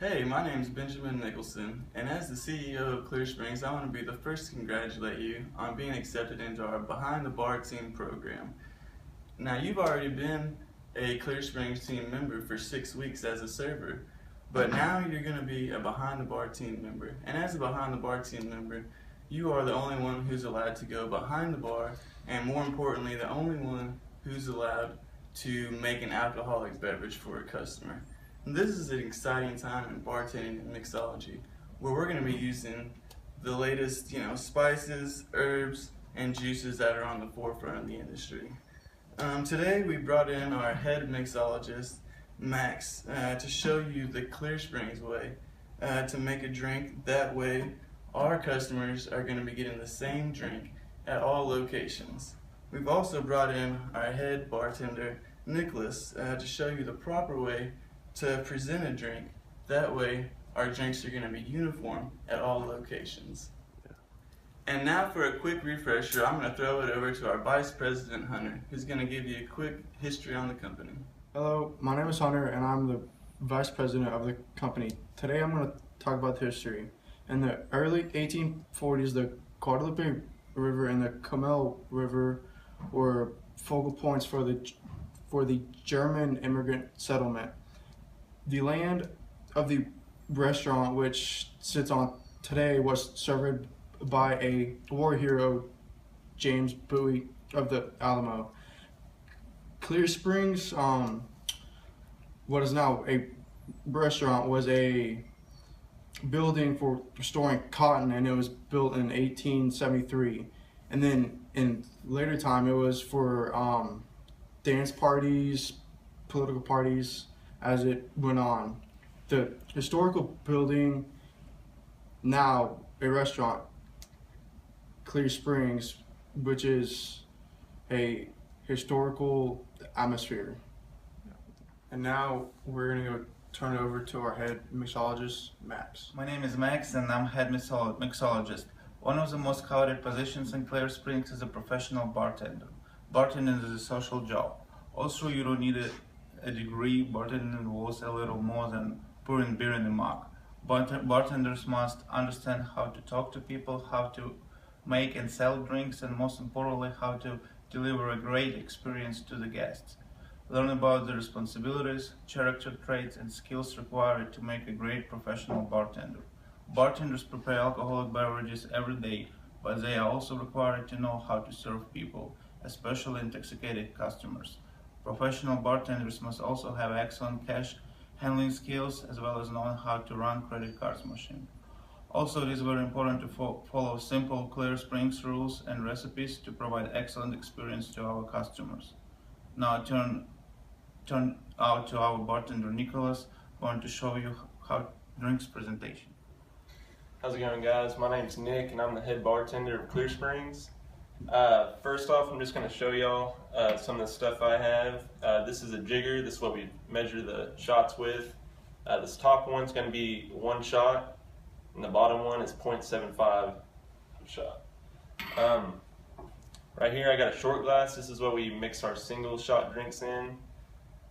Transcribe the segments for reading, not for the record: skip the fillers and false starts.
Hey, my name is Benjamin Nicholson, and as the CEO of Clear Springs, I want to be the first to congratulate you on being accepted into our Behind the Bar Team program. Now, you've already been a Clear Springs team member for 6 weeks as a server, but now you're going to be a Behind the Bar team member. And as a Behind the Bar team member, you are the only one who's allowed to go behind the bar, and more importantly, the only one who's allowed to make an alcoholic beverage for a customer. And this is an exciting time in bartending and mixology, where we're going to be using the latest, spices, herbs, and juices that are on the forefront of the industry. Today we brought in our head mixologist, Max, to show you the Clear Springs way to make a drink. That way our customers are going to be getting the same drink at all locations. We've also brought in our head bartender, Nicholas, to show you the proper way to present a drink. That way our drinks are going to be uniform at all locations. And now for a quick refresher, I'm going to throw it over to our Vice President Hunter, who's going to give you a quick history on the company. Hello, my name is Hunter and I'm the Vice President of the company. Today I'm going to talk about the history. In the early 1840s, the Guadalupe River and the Comal River were focal points for the German immigrant settlement. The land of the restaurant, which sits on today, was served by a war hero, James Bowie of the Alamo. Clear Springs, what is now a restaurant, was a building for storing cotton, and it was built in 1873. And then in later time, it was for dance parties, political parties, as it went on. The historical building, now a restaurant, Clear Springs, which is a historical atmosphere. And now we're going to go turn it over to our head mixologist, Max. My name is Max and I'm head mixologist. One of the most coveted positions in Clear Springs is a professional bartender. Bartending is a social job. Also, you don't need a degree. Bartending involves a little more than pouring beer in a mug. Bartenders must understand how to talk to people, how to make and sell drinks, and most importantly, how to deliver a great experience to the guests. Learn about the responsibilities, character traits, and skills required to make a great professional bartender. Bartenders prepare alcoholic beverages every day, but they are also required to know how to serve people, especially intoxicated customers. Professional bartenders must also have excellent cash handling skills, as well as knowing how to run credit cards machine. Also, it is very important to follow simple Clear Springs rules and recipes to provide excellent experience to our customers. Now turn out to our bartender Nicholas, going to show you how drinks presentation. How's it going, guys? My name's Nick and I'm the head bartender of Clear Springs. First off, I'm just going to show y'all some of the stuff I have. This is a jigger. This is what we measure the shots with. This top one's going to be 1 shot, and the bottom one is 0.75 shot. Right here I got a short glass. This is what we mix our single shot drinks in.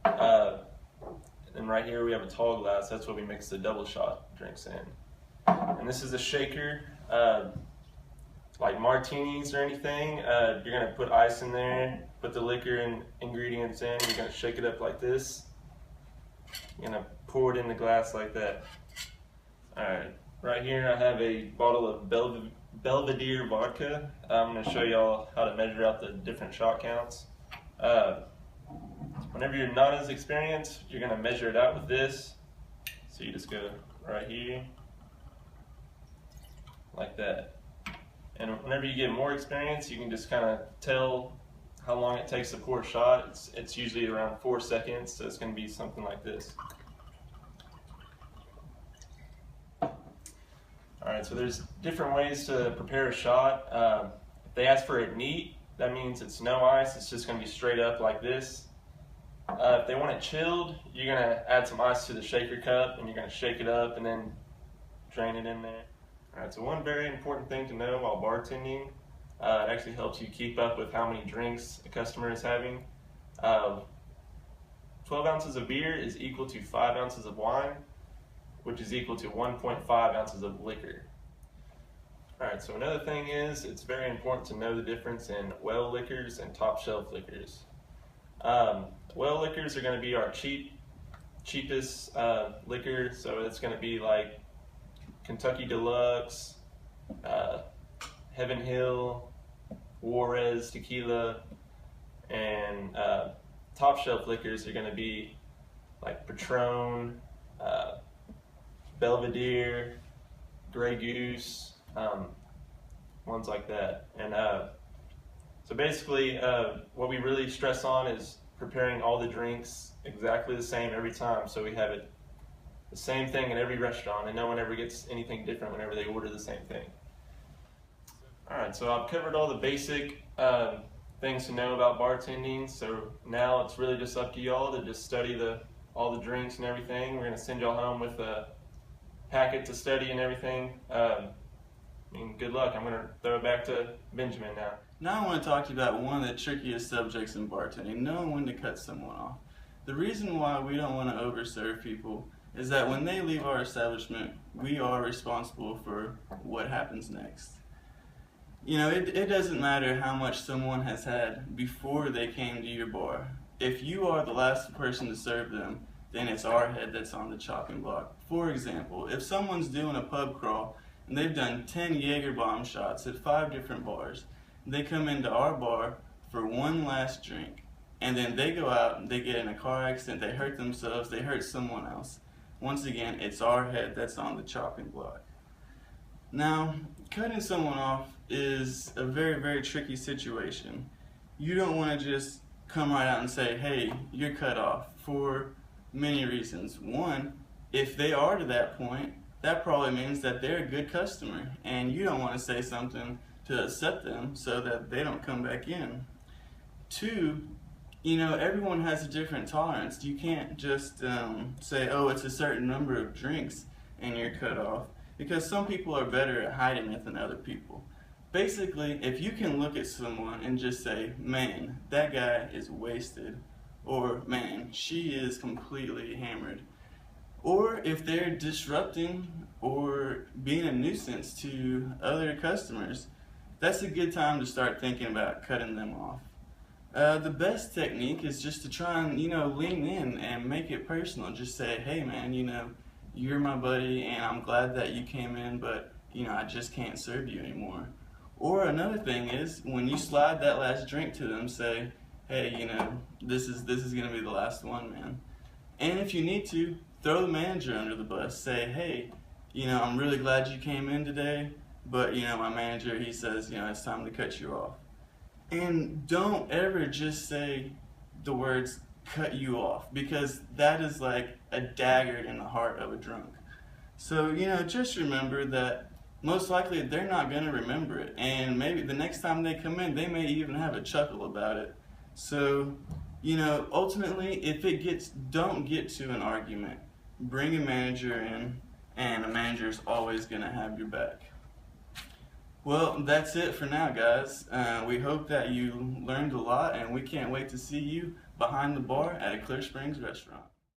And right here we have a tall glass. That's what we mix the double shot drinks in. And this is a shaker. Like martinis or anything, you're going to put ice in there, put the liquor and ingredients in, you're going to shake it up like this. You're going to pour it in the glass like that. Alright, right here I have a bottle of Belvedere vodka. I'm going to show y'all how to measure out the different shot counts. Whenever you're not as experienced, you're going to measure it out with this. So you just go right here, like that. And whenever you get more experience, you can just kind of tell how long it takes to pour a shot. It's usually around 4 seconds, so it's going to be something like this. Alright, so there's different ways to prepare a shot. If they ask for it neat, that means it's no ice, it's just going to be straight up like this. If they want it chilled, you're going to add some ice to the shaker cup and you're going to shake it up and then drain it in there. Alright, so one very important thing to know while bartending, it actually helps you keep up with how many drinks a customer is having. 12 ounces of beer is equal to 5 ounces of wine. which is equal to 1.5 ounces of liquor. Alright, so another thing is, it's very important to know the difference in well liquors and top shelf liquors. Well liquors are going to be our cheapest liquor, so it's going to be like Kentucky Deluxe, Heaven Hill, Juarez Tequila, and top shelf liquors are going to be like Patron, Belvedere, Grey Goose, ones like that. And so basically what we really stress on is preparing all the drinks exactly the same every time, so we have it the same thing in every restaurant and no one ever gets anything different whenever they order the same thing. Alright, so I've covered all the basic things to know about bartending, so now it's really just up to y'all to just study all the drinks and everything. We're going to send y'all home with a packet to study and everything. Good luck. I'm going to throw it back to Benjamin now. Now I want to talk to you about one of the trickiest subjects in bartending, knowing when to cut someone off. The reason why we don't want to overserve people is that when they leave our establishment, we are responsible for what happens next. You know, it doesn't matter how much someone has had before they came to your bar. If you are the last person to serve them, then it's our head that's on the chopping block. For example, if someone's doing a pub crawl and they've done 10 Jaeger bomb shots at 5 different bars, they come into our bar for one last drink, and then they go out and they get in a car accident, they hurt themselves, they hurt someone else. Once again, it's our head that's on the chopping block. Now, cutting someone off is a very, very tricky situation. You don't want to just come right out and say, hey, you're cut off, for many reasons. One, if they are to that point, that probably means that they're a good customer, and you don't want to say something to upset them so that they don't come back in. Two, you know, everyone has a different tolerance. You can't just say, oh, it's a certain number of drinks and you're cut off, because some people are better at hiding it than other people. Basically, if you can look at someone and just say, man, that guy is wasted, or man, she is completely hammered, or if they're disrupting or being a nuisance to other customers, that's a good time to start thinking about cutting them off. The best technique is just to try and, lean in and make it personal. Just say, hey man, you're my buddy and I'm glad that you came in, but I just can't serve you anymore. Or another thing is, when you slide that last drink to them, say, hey, this is gonna be the last one, man. And if you need to, throw the manager under the bus. Say, hey, I'm really glad you came in today, but my manager, he says, it's time to cut you off. And don't ever just say the words cut you off, because that is like a dagger in the heart of a drunk. So, just remember that most likely they're not going to remember it, and maybe the next time they come in, they may even have a chuckle about it. So, ultimately, if don't get to an argument, bring a manager in, and a manager is always going to have your back. Well, that's it for now, guys. We hope that you learned a lot, and we can't wait to see you behind the bar at a Clear Springs restaurant.